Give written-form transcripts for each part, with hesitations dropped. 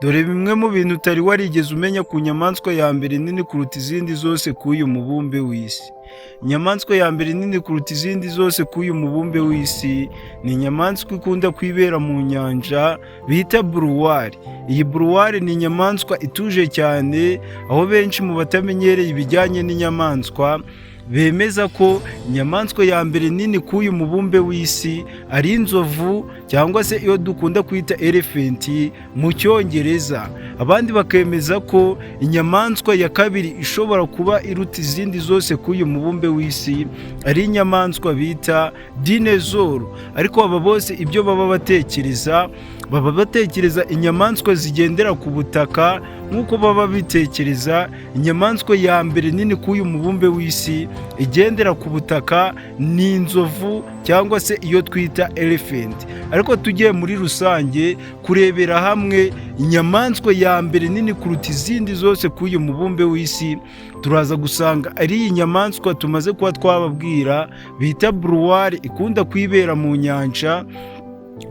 Dore bimwe mu bintu utari warigeze umenya ku nyamaswa ya mbere nini kuruta izindi zose k'uyu mubumbe w'isi. Inyamaswa ya mbere nini kuruta izindi zose k'uyu mubumbe w'isi ni inyamaswa ikunda kwibera mu nyanja bita buruwari. Iyi buruwari ni inyamaswa ituje cyane, aho benshi mu batamenyereye ibijyanye n'inyamaswa bemeza ko inyamaswa ya mbere nini k'uyu mubumbe w'isi ari inzovu, cyangwa se iyo dukunda kwita elephant mu cyongereza. Abandi bakemeza ko inyamaswa ya kabiri ishobora kuba iruta izindi zose k'uyu mubumbe w'isi ari inyamaswa bita dinezoro. Ariko aba bose ibyo baba batekereza inyamaswa zigendera ku butaka, nk'uko baba bitekereza inyamaswa ya mbere nini k'uyu mubumbe w'isi igendera ku butaka ni inzovu, cyangwa se iyo twita elephant. Ariko tugiye muri rusange kurebera hamwe inyamaswa ya mbere nini kuruta izindi zose k'uyu mubumbe w'isi, turaza gusanga ari iyi nyamaswa tumaze kuba twababwira bita buruwari, ikunda kwibera mu nyanja.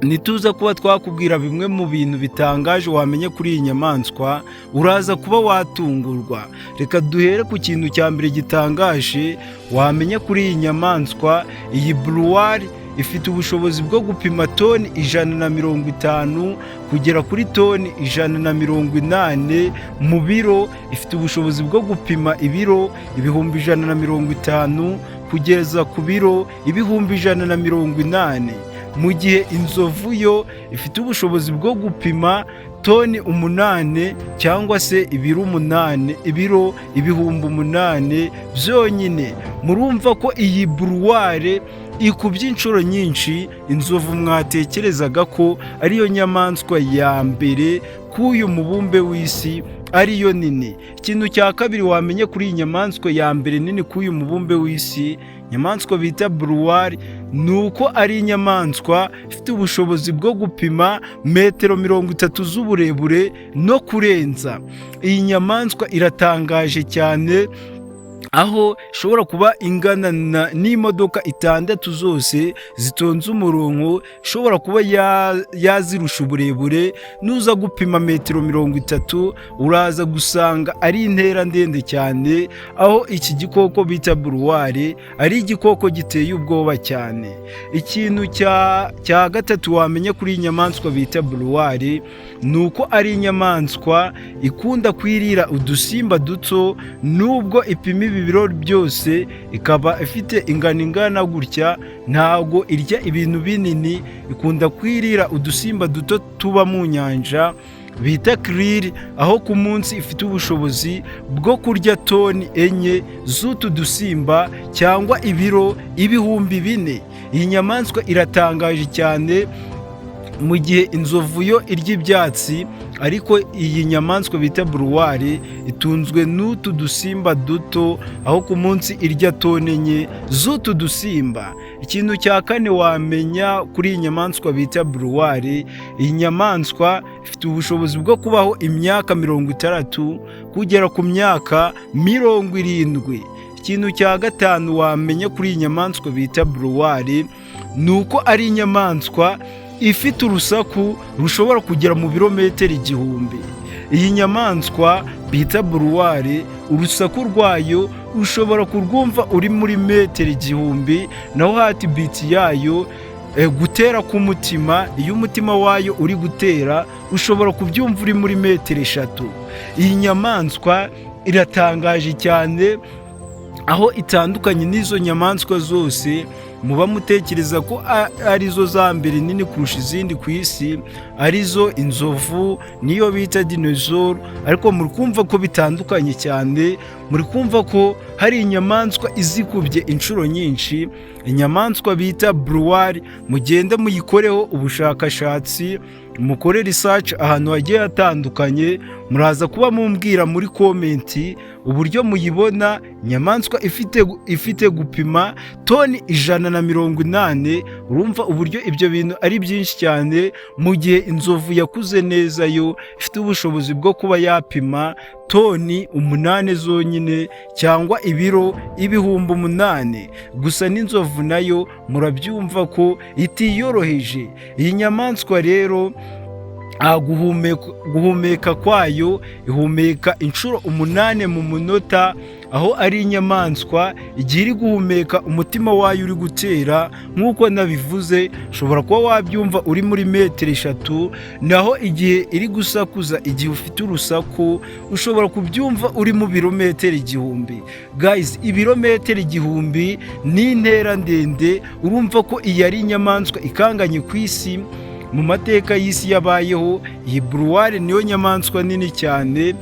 Nituza kuba twakubwira bimwe mu bintu bitangaje wamenye kuri iyi nyamaswa, uraza kuba watungurwa. Reka duhere ku kintu cya mbere gitangaje wamenye kuri iyi nyamaswa. Iyi buruwari ifite ubushobozi bwo gupima toni 150 kugera kuri toni 180 mu biro. Ifite ubushobozi bwo gupima ibiro 150 kugeza ku biro 180. Mu gihe inzovu yo ifite ubushobozi bwo gupima toni 8 cyangwa se ibiro 8 byonyine. Murumva ko iyi buruware ikubye inshuro nyinshi inzovu mwatekerezaga ko ariyo nyamaswa ya mbere k'uyu mubumbe w'isi ariyo nini. Ikintu cya kabiri wamenye kuri iyi nyamaswa ya mbere nini k'uyu mubumbe w'isi, inyamaswa bita buruwari, ni uko ari inyamaswa ifite ubushobozi bwo gupima metero 30 z'uburebure no kurenza. Iyi nyamaswa iratangaje cyane, aho ishobora kuba ingana n'imodoka 6 zose zitonze umurongo. Ishobora kuba yazirusha uburebure. Nuza gupima metero 30 uraza gusanga ari intera ndende cyane, aho iki gikoko bita buruwari ari igikoko giteye ubwoba cyane. Ikintu cya gatatu wamenya kuri iyi nyamaswa bita buruwari ni uko ari inyamaswa ikunda kwirira udusimba duto. Nubwo ipima ibiro byose, ikaba ifite ingano ingana gutya, ntabwo irya ibintu binini. Ikunda kwirira udusimba duto tuba mu nyanja bita krill, aho ku munsi ifite ubushobozi bwo kurya toni 4 z'utu dusimba, cyangwa ibiro 4,000. Iyi nyamaswa iratangaje cyane, mu gihe inzovu yo irya ibyatsi, ariko iyi nyamaswa bita buruwari itunzwe n'utu dusimba duto, aho ku munsi irya toni 4 z'utu dusimba. Ikintu cya kane wamenya kuri iyi nyamaswa bita buruwari, iyi nyamaswa ifite ubushobozi bwo kubaho imyaka 60 kugera ku myaka 70. Ikintu cya gatanu wamenya kuri iyi nyamaswa bita buruwari ni uko ari inyamaswa ifite urusaku rushobora kugera mu birometero 1000. Iyi nyamaswa bita buruwari, urusaku rwayo ushobora kurwumva uri muri metero 1000, naho heartbeat yayo, gutera k'umutima, iyo umutima wayo uri gutera ushobora kubyumva uri muri metero 3. Iyi nyamaswa iratangaje cyane, aho itandukanye n'izo nyamaswa zose muba mutekereza ko arizo za mbere nini kurusha izindi ku isi, arizo inzovu niyo bita dinezoro. Ariko muri kumva ko bitandukanye cyane, muri kumva ko hari inyamaswa izikubye inshuro nyinshi. Inyamaswa bita buruwari mugende muyikoreho ubushakashatsi, mukore research ahantu hagiye hatandukanye. Muraza kuba mumbwira muri komenti uburyo muyibona. Inyamaswa ifite gupima toni 180. Urumva uburyo ibyo bintu ari byinshi cyane, mu gihe inzovu yakuze neza yo ifite ubushobozi bwo kuba yapima toni 8 zonyine, cyangwa ibiro 8,000. Gusa n'inzovu nayo murabyumva ko itiyoroheje. Iyi nyamaswa rero guhumeka kwayo ihumeka inshuro 8 mu munota, aho ari inyamaswa igihe iri guhumeka umutima wayo uri gutera nk'uko nabivuze, ushobora kuba wabyumva uri muri metero 3, naho igihe iri gusakuza, igihe ufite urusaku ushobora kubyumva uri mu birometero 1000. Guys, ibirometero 1000 ni intera ndende. Urumva ko iyi ari inyamaswa ikanganye ku isi. Mu mateka y'isi yabayeho, iyi buruware niyo nyamaswa nini cyane,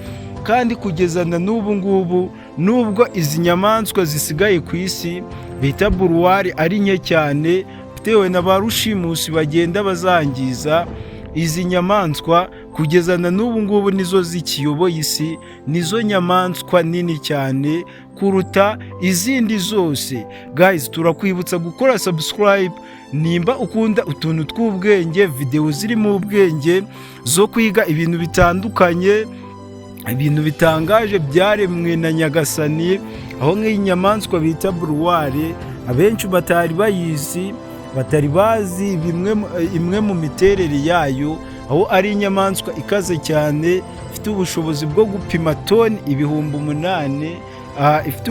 kandi kugeza na n'ubu ngubu nubwo izi nyamaswa zisigaye ku isi bita buruware ari nke cyane, bitewe na ba rushimusi bagenda bazangiza, izi nyamaswa kugeza na n'ubu ngubu nizo zikiyoboye isi, nizo nyamaswa nini cyane kuruta izindi zose. Guys, turakwibutsa gukora subscribe nimba ukunda utuntu tw'ubwenge, video zirimo ubwenge zo kwiga ibintu bitandukanye, ibintu bitangaje byaremwe na Nyagasani, aho nk'iyi nyamaswa bita buruware abenshi batari bayizi, batari bazi imwe mu miterere yayo, aho ari inyamaswa ikaze cyane ifite ubushobozi bwo gupima toni 8,000, ifite